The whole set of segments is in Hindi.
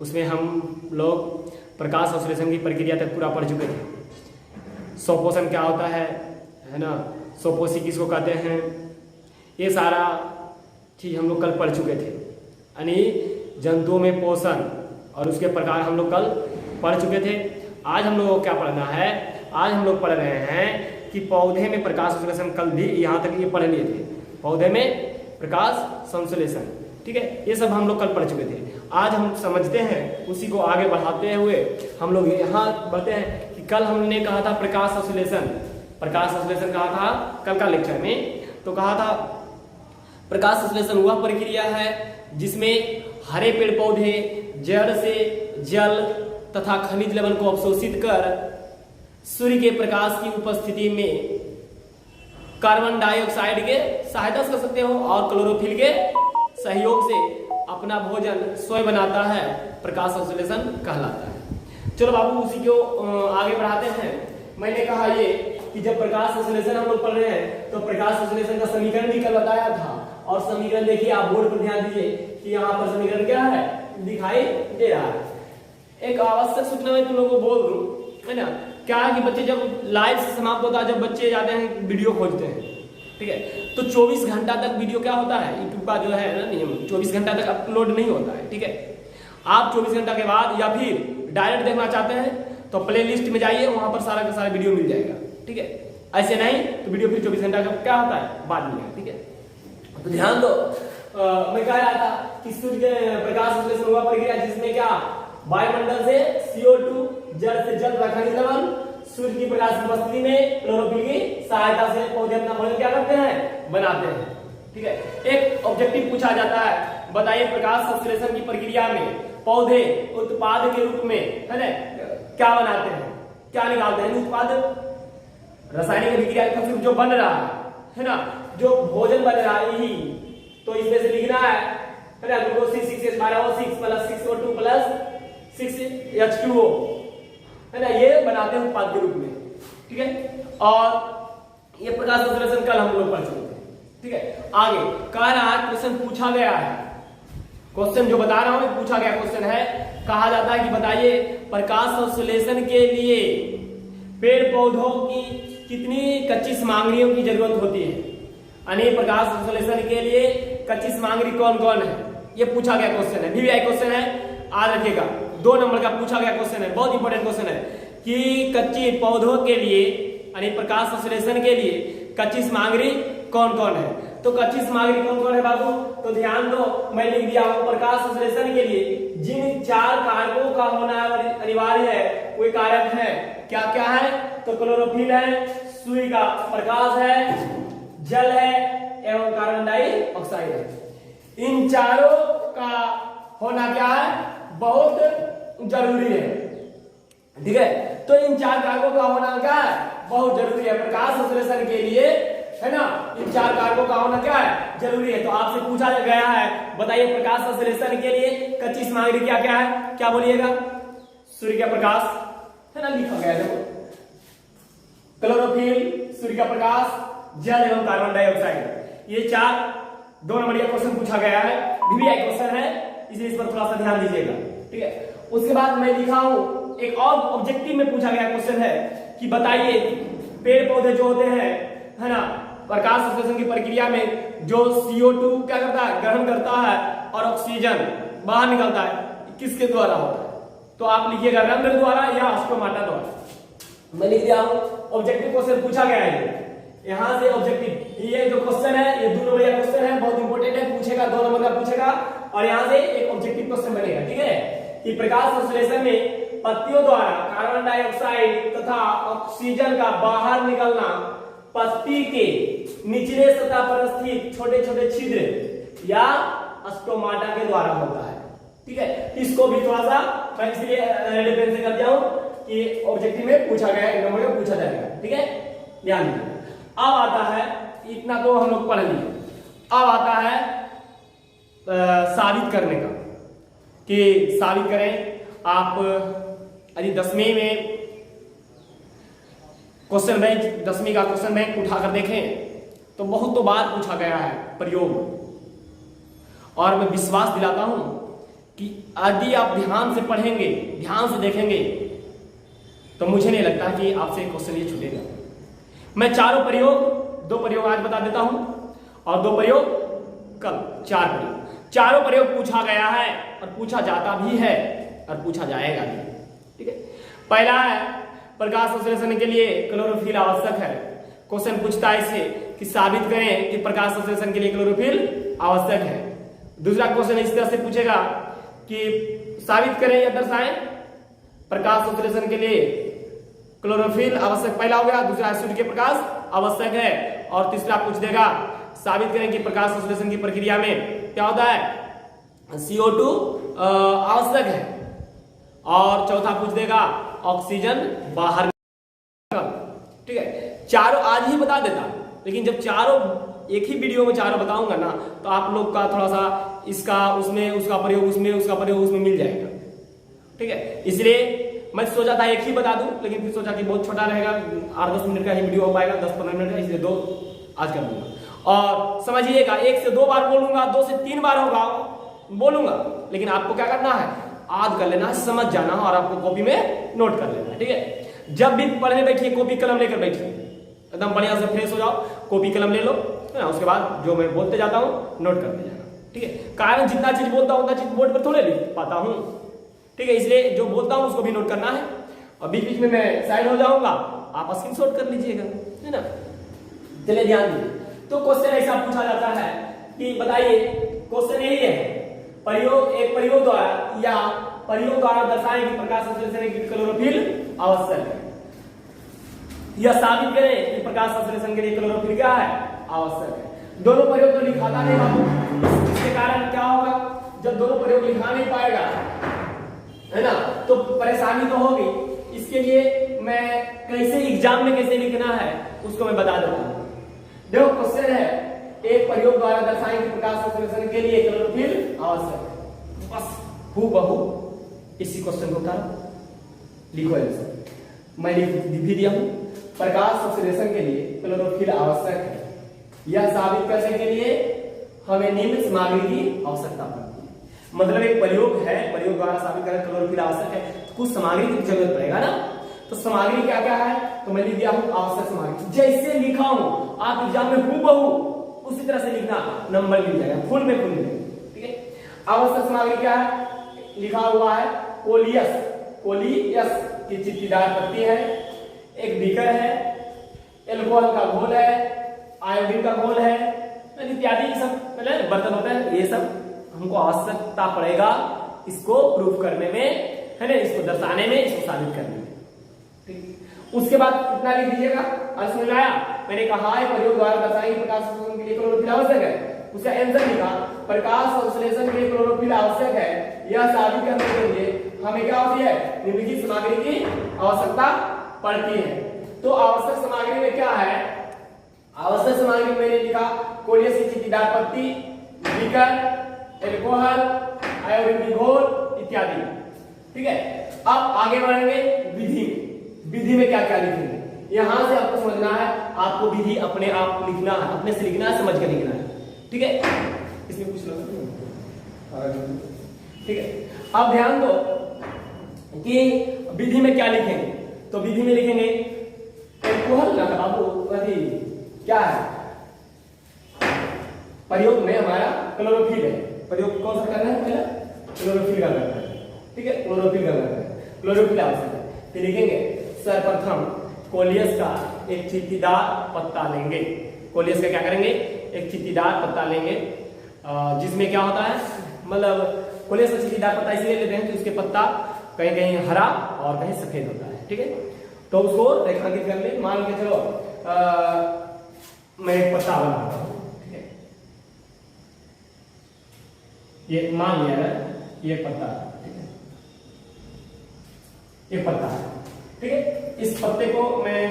उसमें हम लोग प्रकाश संश्लेषण की प्रक्रिया तक पूरा पढ़ चुके थे। स्वपोषण क्या होता है ना, स्वपोषी किसको कहते हैं, ये सारा चीज़ हम लोग कल पढ़ चुके थे। यानी जंतुओं में पोषण और उसके प्रकार हम लोग कल पढ़ चुके थे। आज हम लोगों को क्या पढ़ना है, आज हम लोग पढ़ रहे हैं कि पौधे में प्रकाश संश्लेषण। कल भी यहाँ तक ये पढ़ लिए थे, पौधे में प्रकाश संश्लेषण, ठीक है, ये सब हम लोग कल पढ़ चुके थे। आज हम समझते हैं, उसी को आगे बढ़ाते हुए हम लोग यहाँ बढ़ते हैं कि कल हमने कहा था प्रकाश संश्लेषण, प्रकाश संश्लेषण कहा था कल का लेक्चर में। तो कहा था प्रकाश संश्लेषण वह प्रक्रिया है जिसमें हरे पेड़ पौधे जड़ से जल तथा खनिज लवण को अवशोषित कर सूर्य के प्रकाश की उपस्थिति में कार्बन डाइऑक्साइड के सहायता से कर सकते हो और क्लोरोफिल के सहयोग से अपना भोजन स्वयं बनाता है, प्रकाश संश्लेषण कहलाता है। चलो बाबू उसी को आगे बढ़ाते हैं। मैंने कहा ये कि जब प्रकाश संश्लेषण हम लोग पढ़ रहे हैं तो प्रकाश संश्लेषण का समीकरण भी कल बताया था। और समीकरण देखिए, आप बोर्ड पर ध्यान दीजिए कि यहाँ पर समीकरण क्या है, दिखाई दे रहा है। एक आवश्यक सूचना मैं तुम लोगों को बोल दूं, है ना, क्या है कि बच्चे जब लाइव से समाप्त होता है, जब बच्चे जाते हैं वीडियो खोजते हैं, ठीक है, तो 24 घंटा तक वीडियो क्या होता है, यूट्यूब का जो है ना नियम, 24 घंटा तक अपलोड नहीं होता है, ठीक है। आप 24 घंटा के बाद या फिर डायरेक्ट देखना चाहते हैं तो प्ले लिस्ट में जाइए, वहां पर सारा का सारा वीडियो मिल जाएगा, ठीक है। ऐसे नहीं तो वीडियो फिर 24 घंटा का क्या होता है बाद में, ठीक है। तो ध्यान दो, मैं कह रहा था कि सूर्य प्रकाश संश्लेषण हुआ प्रक्रिया जिसमें क्या वायुमंडल से CO2 जड़ से जल खनिज लवण सूर्य की प्रकाश की उपस्थिति में क्लोरोफिल की सहायता से पौधे अपना भोजन क्या करते हैं, बनाते हैं, ठीक है। एक ऑब्जेक्टिव पूछा जाता है, बताइए प्रकाश संश्लेषण की प्रक्रिया में पौधे उत्पाद के रूप में, है ना, क्या बनाते हैं, क्या निकालते हैं उत्पाद, रासायनिक अभिक्रिया जो बन रहा है ना, जो भोजन बन रहा है, यही तो इसमें से लिखना है ना, ग्लूकोज 6H12O6 + 6O2 + 6H2O, है ना, ये बनाते हैं उत्पाद के रूप में, ठीक है। और ये प्रकाश संश्लेषण कल हम लोग पढ़ चुके थे, ठीक है। आगे कह रहा है, क्वेश्चन पूछा गया है, क्वेश्चन जो बता रहा हूं पूछा गया क्वेश्चन है, कहा जाता है कि बताइए प्रकाश संश्लेषण के लिए पेड़ पौधों की कितनी कच्ची सामग्रियों की जरूरत होती है, यानी प्रकाश संश्लेषण के लिए कच्ची सामग्री कौन कौन है, ये पूछा गया क्वेश्चन है, VVI क्वेश्चन है, याद रखिएगा। 2 नंबर का पूछा गया क्वेश्चन है, बहुत इंपॉर्टेंट क्वेश्चन है कि कच्चे पौधों के लिए यानी प्रकाश संश्लेषण के लिए कच्ची सामग्री कौन कौन है। तो कच्ची सामग्री कौन कौन है बाबू, तो ध्यान दो, मैं लिख दिया हूं प्रकाश संश्लेषण के लिए जिन 4 कारकों का होना अनिवार्य है, कोई कारक है, क्या क्या है, तो क्लोरोफिल है, सूर्य का प्रकाश है, जल है एवं कार्बन डाइऑक्साइड है। इन चारों का होना क्या है, बहुत जरूरी है, ठीक है। तो इन 4 कारकों का होना क्या है, बहुत जरूरी है प्रकाश संश्लेषण के लिए, है ना, इन 4 कारकों का होना क्या है, जरूरी है। तो आपसे पूछा गया है, बताइए प्रकाश संश्लेषण के लिए कच्ची सामग्री क्या क्या है, क्या बोलिएगा, सूर्य का प्रकाश, है ना, लिखा गया है, क्लोरोफिल, सूर्य का प्रकाश, जल एवं कार्बन डाइऑक्साइड, ये 2 नंबर का क्वेश्चन पूछा गया है, VVI क्वेश्चन है, इसलिए इस पर थोड़ा सा ध्यान दीजिएगा, ठीक है। उसके बाद मैं लिखा हूं, एक और ऑब्जेक्टिव में पूछा गया क्वेश्चन है कि बताइए पेड़ पौधे जो होते हैं, है ना, प्रकाश संश्लेषण की प्रक्रिया में जो CO2 क्या करता है, ग्रहण करता है और ऑक्सीजन बाहर निकलता है, किसके द्वारा होता है, तो आप लिखिएगा रंध्र द्वारा या स्टोमाटा द्वारा। मैं लिख दिया हूं, ऑब्जेक्टिव क्वेश्चन पूछा गया है, यहां से ऑब्जेक्टिव, ये जो क्वेश्चन है ये 2 नंबर का क्वेश्चन है, बहुत इंपॉर्टेंट है, पूछेगा 2 नंबर का पूछेगा, और यहां से एक ऑब्जेक्टिव क्वेश्चन बनेगा, ठीक है, कि प्रकाश संश्लेषण में पत्तियों द्वारा कार्बन डाइऑक्साइड तथा ऑक्सीजन का बाहर निकलना पत्ती के निचले सतह पर स्थित छोटे छोटे छिद्र या स्टोमाटा के द्वारा होता है, ठीक है। इसको भी थोड़ा सा मैं इसलिए रेड पेन से कर दिया हूं कि ऑब्जेक्टिव में पूछा गया, 1 नंबर में पूछा जाएगा, ठीक है, ध्यान दीजिए। अब आता है, इतना तो हम लोग पढ़ लिए, अब आता है साबित करने का, कि साबित करें। आप यदि 10वीं में क्वेश्चन बैंक, 10वीं का क्वेश्चन बैंक उठाकर देखें तो बहुत तो बार पूछा गया है प्रयोग, और मैं विश्वास दिलाता हूं कि यदि आप ध्यान से पढ़ेंगे, ध्यान से देखेंगे, तो मुझे नहीं लगता कि आपसे क्वेश्चन ये छूटेगा। मैं चारों प्रयोग, 2 प्रयोग आज बता देता हूं और 2 प्रयोग कल, 4 प्रयोग। चारों प्रयोग पूछा गया है और पूछा जाता भी है और पूछा जाएगा भी। ठीक है, पहला है प्रकाश संश्लेषण के लिए क्लोरोफिल आवश्यक है। क्वेश्चन पूछता है इसे कि साबित करें कि प्रकाश संश्लेषण के लिए क्लोरोफिल आवश्यक है। दूसरा क्वेश्चन इस तरह से पूछेगा कि साबित करें या दर्शाएं प्रकाश संश्लेषण के लिए क्लोरोफिल आवश्यक, पहला हो गया। दूसरा सूर्य के प्रकाश आवश्यक है और तीसरा पूछ देगा साबित करें कि प्रकाश संश्लेषण की प्रक्रिया में क्या होता है, CO2 आवश्यक है। और चौथा पूछ देगा ऑक्सीजन बाहर। ठीक है, चारों आज ही बता देता, लेकिन जब चारों एक ही वीडियो में चारों बताऊंगा ना, तो आप लोग का थोड़ा सा इसका उसमें, उसका प्रयोग उसमें, उसका प्रयोग उसमें मिल जाएगा। ठीक है, इसलिए मैं सोचा था एक ही बता दूं, लेकिन फिर सोचा कि बहुत छोटा रहेगा, 8-10 मिनट का ही वीडियो हो पाएगा, 10-15 मिनट का, इसलिए 2 आज कर दूंगा। और समझिएगा 1 से 2 बार बोलूंगा, 2 से 3 बार होगा बोलूंगा, लेकिन आपको क्या करना है, याद कर लेना, समझ जाना और आपको कॉपी में नोट कर लेना है। ठीक है, जब भी पढ़ने बैठिए कॉपी कलम लेकर बैठिए, एकदम बढ़िया से फ्रेश हो जाओ, कॉपी कलम ले लो, है ना। उसके बाद जो मैं बोलते जाता हूँ नोट करते जाना। ठीक है, कारण जितना चीज बोलता हूँ उतना चीज बोर्ड पर थोड़े लिख पाता हूँ। ठीक है, इसलिए जो बोलता हूँ उसको भी नोट करना है और बीच बीच में मैं साइड हो जाऊंगा, आप स्क्रीनशॉट कर लीजिएगा, है ना। चलिए ध्यान दीजिए। तो क्वेश्चन ऐसा पूछा जाता है कि बताइए, क्वेश्चन यही है, प्रयोग, एक प्रयोग द्वारा या प्रयोग द्वारा दर्शाएं कि प्रकाश संश्लेषण के लिए क्लोरोफिल आवश्यक है। यह साबित करें कि प्रकाश संश्लेषण के लिए क्लोरोफिल क्या है, आवश्यक है। दोनों प्रयोग तो लिखाता नहीं बाबू, इसके कारण क्या होगा, जब दोनों प्रयोग लिखा नहीं पाएगा, है ना, तो परेशानी तो होगी। इसके लिए मैं कैसे एग्जाम में कैसे लिखना है उसको मैं बता देता हूं। देखो क्वेश्चन है, एक प्रयोग द्वारा दर्शाएं कि प्रकाश संश्लेषण के लिए क्लोरोफिल आवश्यक है। बस हूबहू इसी क्वेश्चन को उतारो, लिखो आंसर। मैं लिख भी दिया हूं, प्रकाश संश्लेषण के लिए क्लोरोफिल आवश्यक है। यह साबित करने के लिए हमें निम्न सामग्री की आवश्यकता पड़ती है। मतलब एक प्रयोग है, प्रयोग द्वारा साबित करें क्लोरोफिल आवश्यक है, तो कुछ सामग्री की जरूरत पड़ेगा ना। तो सामग्री क्या क्या है, तो मैं लिख दिया हूं आवश्यक सामग्री। जैसे लिखा हूं आप एग्जाम में हूबहू उसी तरह से लिखना, नंबर मिल जाएगा, फुल में फुल मिलेगा। ठीक है, आवश्यक सामग्री क्या है, लिखा हुआ है कोलियस, कोलियस की चित्तीदार पत्ती है, एक बीकर है, एल्कोहल का घोल है, आयोडीन का घोल है, इत्यादि सब मतलब बर्तन होते हैं। ये सब हमको आवश्यकता पड़ेगा इसको प्रूफ करने में, है ना, इसको दर्शाने में, इसको साबित करने में। ठीक, उसके बाद कितना लिख दीजिएगा, समझ में आया। मैंने कहा है प्रयोग द्वारा दर्शाएं प्रकाश संश्लेषण के लिए क्लोरोफिल आवश्यक है, उसका आंसर लिखा प्रकाश संश्लेषण के लिए क्लोरोफिल आवश्यक है। यह साबित करने के लिए हमें क्या होती है, निम्नलिखित सामग्री की आवश्यकता पड़ती है। तो आवश्यक सामग्री में क्या है, आवश्यक सामग्री मैंने लिखा कोलियस की चित्तीदार पत्ती, बीकर, एल्कोहल, आयोडीन की घोल इत्यादि। ठीक है, अब आगे बढ़ेंगे विधि में। विधि में क्या क्या लिखेंगे, यहां से आपको समझना है, आपको विधि अपने आप लिखना है, अपने से लिखना है, समझ कर लिखना है। ठीक है, इसमें कुछ लोग, ठीक है। अब ध्यान दो कि विधि में क्या लिखेंगे, तो विधि में लिखेंगे एल्कोहल ना बाबू, क्या है, प्रयोग में हमारा क्लोरोफिल है, प्रयोग कौन सा करना है, पहला क्लोरोफिल का करना है। ठीक है, क्लोरोफिल का करना है, क्लोरोफिल आवश्यक है। तो लिखेंगे सर्वप्रथम कोलियस का एक चित्तीदार पत्ता लेंगे। कोलियस का क्या करेंगे, एक चित्तीदार पत्ता लेंगे, जिसमें क्या होता है, मतलब कोलियस का चित्तीदार पत्ता इसलिए लेते हैं कि उसके पत्ता कहीं कहीं हरा और कहीं सफेद होता है। ठीक है, तो उसको रेखांकित कर ले, मान के चलो मैं एक पत्ता बनाता हूं। ठीक है, ये मान लिया है, ये पत्ता, ठीक है, ये पत्ता है। ठीक है, इस पत्ते को मैं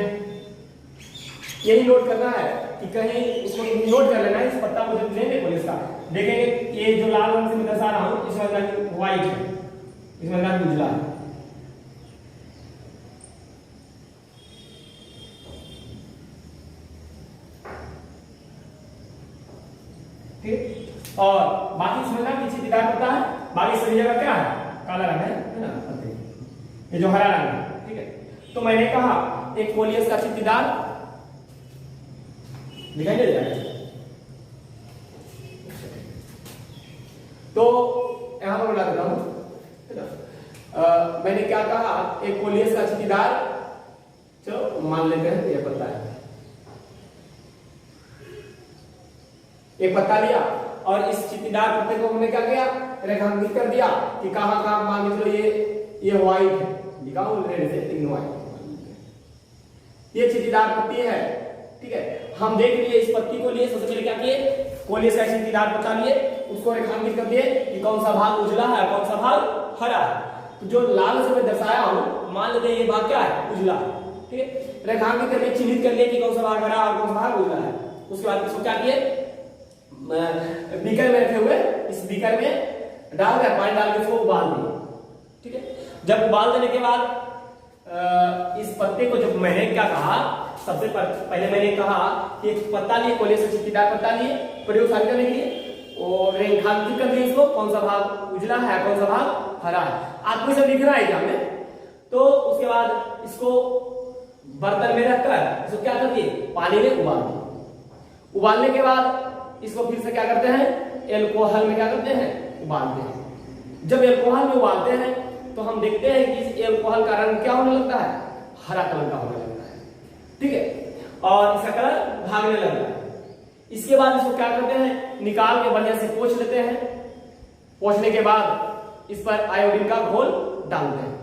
यही नोट करना है कि कहीं उसको नोट कर लेना है। इस पत्ता को जब लेंगे पुलिस का, देखेंगे ये जो लाल रंग से मैं दर्शा रहा हूं, इसमें रंग व्हाइट है, इसमें रंग उजला है। ठीक, और बाकी इसमें ना चित्तीदार पत्ता है, बाकी सभी जगह क्या है, काला रंग है ना, ये जो हरा रंग है, ठीक है। तो मैंने कहा एक कोलियस का चित्तीदार दिखाई दे रहा है, तो यहां पर बता देता हूं, मैंने क्या कहा, एक कोलियस का चित्तीदार, चलो मान लेते हैं ये पत्ता है, एक पत्ता लिया और इस चित्तीदार पत्ते को हमने क्या किया, रेखांकित कर दिया कि कहां कहां, मान लो ये व्हाइट है, दिखाओ रेड से, तीन व्हाइट, ये चित्तीदार पत्ती है, ठीक है। हम देख लिए इस पत्ती को लिए, सबसे पहले क्या किए, कोलियस का चित्तीदार पत्ता लिए, उसको रेखांकित कर दिए कि कौन सा भाग उजला है, कौन सा भाग हरा है। तो जो लाल से मैं दर्शाया हूं, मान लेते हैं ये भाग क्या है, उजला, ठीक है। रेखांकित करके चिन्हित कर लिए कि कौन सा भाग हरा और कौन सा भाग उजला है। उसके बाद इसको क्या किए, बीकर में रखे हुए, इस बीकर में डाल दिया, पानी डाल के इसको उबाल दिए, ठीक है। जब उबाल देने के बाद इस पत्ते को, जब मैंने क्या कहा, सबसे पहले मैंने कहा कि एक पत्ता लिए, कोलियस का चित्तीदार पत्ता लिए प्रयोगशाला करने के लिए, और रेखांकित कर दिए इसको, कौन सा भाग उजला है, कौन सा भाग हरा है, आपको सब लिखना है एग्जाम में। तो उसके बाद इसको बर्तन में रखकर इसको क्या कर दिए, पानी में उबाल दिए। उबालने के बाद इसको फिर से क्या करते हैं, एल्कोहल में क्या करते हैं, उबालते हैं। जब एल्कोहल में उबालते हैं तो हम देखते हैं कि इस एल्कोहल का रंग क्या होने लगता है, हरा कलर का होने लगता है, ठीक है, और इसका कलर भागने लगता है। इसके बाद इसको क्या करते हैं, निकाल के बढ़िया से पोंछ लेते हैं। पोंछने के बाद इस पर आयोडीन का घोल डालते हैं।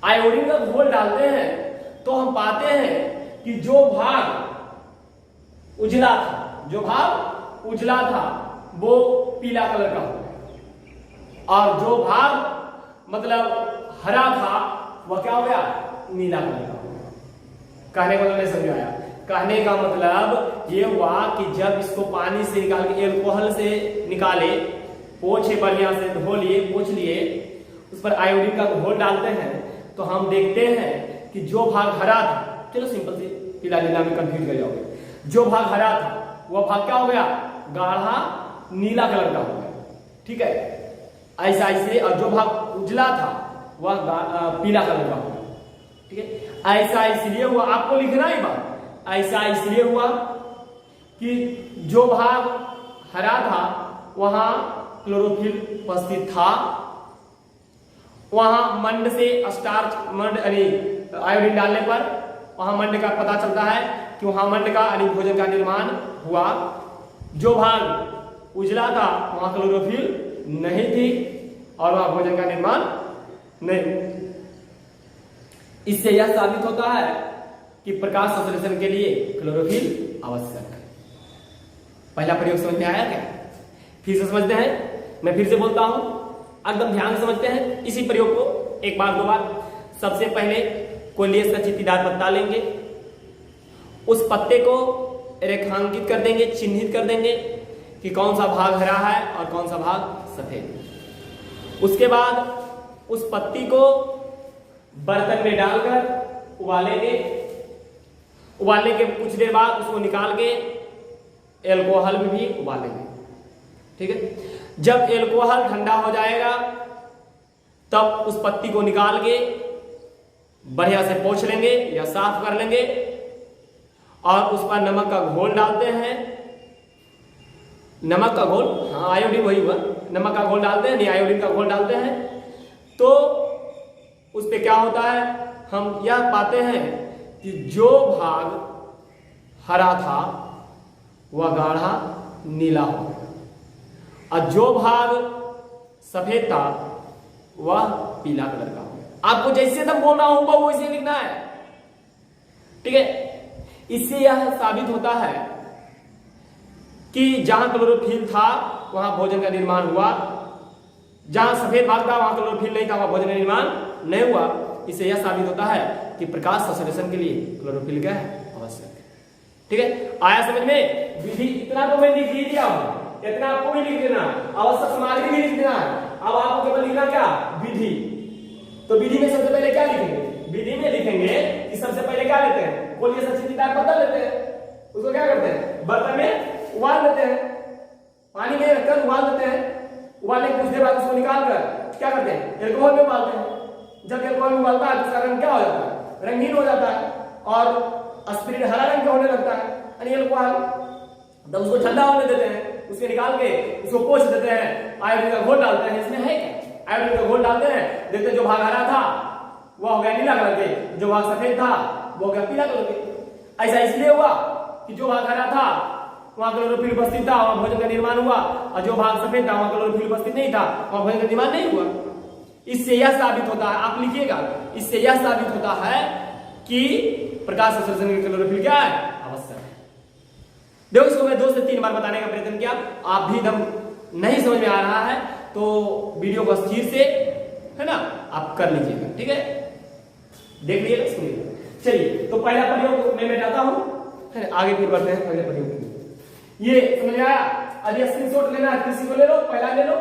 आयोडीन का घोल डालते हैं तो हम पाते हैं कि जो भाग उजला था, जो भाग उजला था वो पीला कलर का हो गया, और जो भाग मतलब हरा था वह क्या हो गया, नीला कलर का हो गया। कहने का मतलब नहीं समझाया, कहने का मतलब ये हुआ कि जब इसको पानी से निकाल के, एल्कोहल से निकाले, पोंछे बढ़िया से, धो लिए, पोंछ लिए, उस पर आयोडीन का घोल डालते हैं तो हम देखते हैं कि जो भाग हरा था, चलो सिंपल से पीला नीला में कंफ्यूज कर जाओगे, जो भाग हरा था वह भाग क्या हो गया, गाढ़ा नीला कलर का हो गया, ठीक है, ऐसा ऐसे। और जो भाग उजला था वह पीला कलर का हो गया, ठीक है। ऐसा इसलिए हुआ, आपको लिखना ही बात, ऐसा इसलिए हुआ कि जो भाग हरा था वहां क्लोरोफिल उपस्थित था, वहां मंड से स्टार्च, मंड यानी आयोडीन डालने पर वहां मंड का पता चलता है कि वहां मंड का यानी भोजन का निर्माण हुआ। जो भाग उजला था वहां क्लोरोफिल नहीं थी और वहां भोजन का निर्माण नहीं। इससे यह साबित होता है कि प्रकाश संश्लेषण के लिए क्लोरोफिल आवश्यक है। पहला प्रयोग समझ में आया क्या? फिर से समझते हैं, मैं फिर से बोलता हूं, एकदम ध्यान से समझते हैं इसी प्रयोग को एक बार दो बार। सबसे पहले कोलियस का चित्तीदार पत्ता लेंगे, उस पत्ते को रेखांकित कर देंगे, चिन्हित कर देंगे कि कौन सा भाग हरा है और कौन सा भाग सफेद। उसके बाद उस पत्ती को बर्तन में डालकर उबालेंगे। उबालने के कुछ देर बाद उसको निकाल के एल्कोहल में भी उबालेंगे, ठीक है। जब एल्कोहल ठंडा हो जाएगा तब उस पत्ती को निकाल के बढ़िया से पोंछ लेंगे या साफ कर लेंगे और उस पर नमक का घोल डालते हैं। नमक का घोल, हाँ आयोडीन वही हुआ, नमक का घोल डालते हैं, नहीं आयोडीन का घोल डालते हैं। तो उस पे क्या होता है, हम यह पाते हैं कि जो भाग हरा था वह गाढ़ा नीला हो गया और जो भाग सफेद था वह पीला कलर का हो गया। आपको जैसे तक बोलना होगा वैसे लिखना है, ठीक है। इससे यह साबित होता है कि जहां क्लोरोफिल था वहां भोजन का निर्माण हुआ, जहां सफेद भाग था वहां क्लोरोफिल नहीं था, वहां भोजन का निर्माण नहीं हुआ। इससे यह साबित होता है कि प्रकाश संश्लेषण के लिए क्लोरोफिल क्या है, आवश्यक है, ठीक है। आया समझ में? विधि इतना तो मैं लिख ही दिया हूं, इतना आपको भी लिख देना, आवश्यक सामग्री भी लिख देना। अब आपको केवल लिखना क्या, विधि। तो विधि में सबसे पहले क्या लिखेंगे, विधि में लिखेंगे कि सबसे पहले क्या लेते हैं, कोलियस का चित्तीदार पत्ता लेते हैं, उसको क्या करते हैं, बर्तन में उबाल देते हैं, पानी में रखकर उबाल देते हैं, उबालने के कुछ देर बाद उसको निकाल कर क्या करते हैं, एल्कोहल में उबालते हैं। जब एल्कोहल में उबालता है तो उसका रंग क्या हो जाता है, रंगीन हो जाता है और स्पिरिट हरा रंग का होने लगता है यानी एल्कोहल। तब उसको ठंडा होने देते हैं, उसके निकाल के उसको पोंछ देते हैं, आयोडीन का घोल डालते हैं। इसमें है क्या, आयोडीन का घोल डालते हैं, देखते हैं जो भाग हरा था वो हो गया नीला कलर के, जो भाग सफेद था वो हो गया पीला कलर के। ऐसा इसलिए हुआ कि जो भाग हरा था वहां क्लोरोफिल उपस्थित था, वहां भोजन का निर्माण हुआ, और जो भाग सफेद था वहां क्लोरोफिल उपस्थित नहीं था, वहां भोजन का निर्माण नहीं हुआ। इससे यह साबित होता है, आप लिखिएगा, इससे यह साबित होता है कि प्रकाश संश्लेषण के क्लोरोफिल क्या है, आवश्यक है। देखो इसको मैं 2 से 3 बार बताने का प्रयत्न किया, आप भी एकदम नहीं समझ में आ रहा है तो वीडियो को स्थिर से है ना आप कर लीजिएगा, ठीक है, देख लीजिएगा, सुनिएगा। चलिए तो पहला प्रयोग मैं मिटाता हूं, आगे फिर बढ़ते हैं अगले प्रयोग की। ये समझ में आया। अभी स्क्रीनशॉट लेना है, किसी को ले लो, पहला ले लो,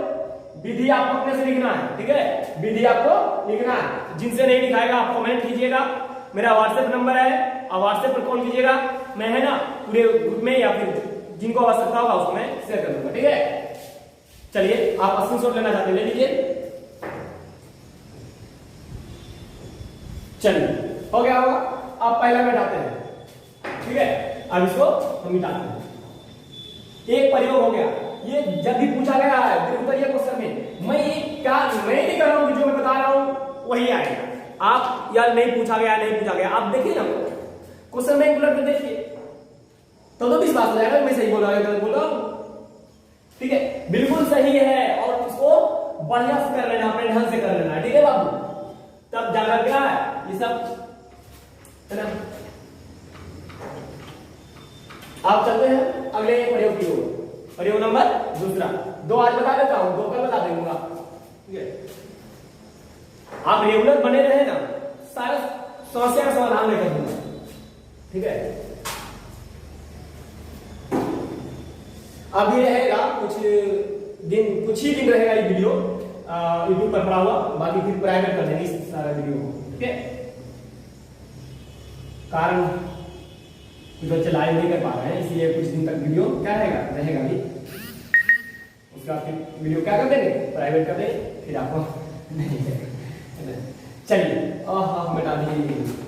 विधि आपको अपने से लिखना है, ठीक है, विधि आपको लिखना है। जिनसे नहीं लिखाएगा आप कमेंट कीजिएगा, मेरा व्हाट्सएप नंबर है, आप व्हाट्सएप पर कॉल कीजिएगा, मैं है ना पूरे ग्रुप में या फिर जिनको आवश्यकता होगा उसको मैं शेयर कर दूंगा, ठीक है। चलिए आप स्क्रीनशॉट लेना चाहते ले लीजिए। चलिए हो गया होगा, आप पहला मिटाते हैं, ठीक है, अब इसको हम मिटाते हैं। एक प्रयोग हो गया, ये जब भी पूछा गया है फिर उत्तर ये क्वेश्चन में मैं नहीं कर रहा हूं कि जो मैं बता रहा हूं वही आएगा। आप यार नहीं पूछा गया, नहीं पूछा गया, आप देखिए ना क्वेश्चन में उलट कर देखिए तो विश्वास हो जाएगा मैं सही बोल रहा हूं गलत बोल रहा हूं, ठीक है, बिल्कुल सही है। और इसको बढ़िया से कर लेना, अपने ढंग से कर लेना, ठीक है बाबू, तब जाकर क्या है ये सब है ना। आप चलते हैं अगले प्रयोग की ओर, प्रयोग नंबर 2 आज बता देता हूं, 2 कल बता दूंगा, ठीक है। आप रेगुलर बने रहे ना, सारा समस्या का समाधान लेकर दूंगा, ठीक है। अब ये रहेगा कुछ ही दिन रहेगा ये वीडियो यूट्यूब पर पड़ा हुआ, बाकी फिर प्राइवेट कर देंगे इस सारा वीडियो को, ठीक है। कारण बच्चे लाइव नहीं कर पा रहे हैं इसलिए कुछ दिन तक वीडियो क्या रहेगा भी, उसका फिर वीडियो क्या कर देंगे, प्राइवेट कर देंगे, फिर आपको नहीं चलिए मिटा दिए।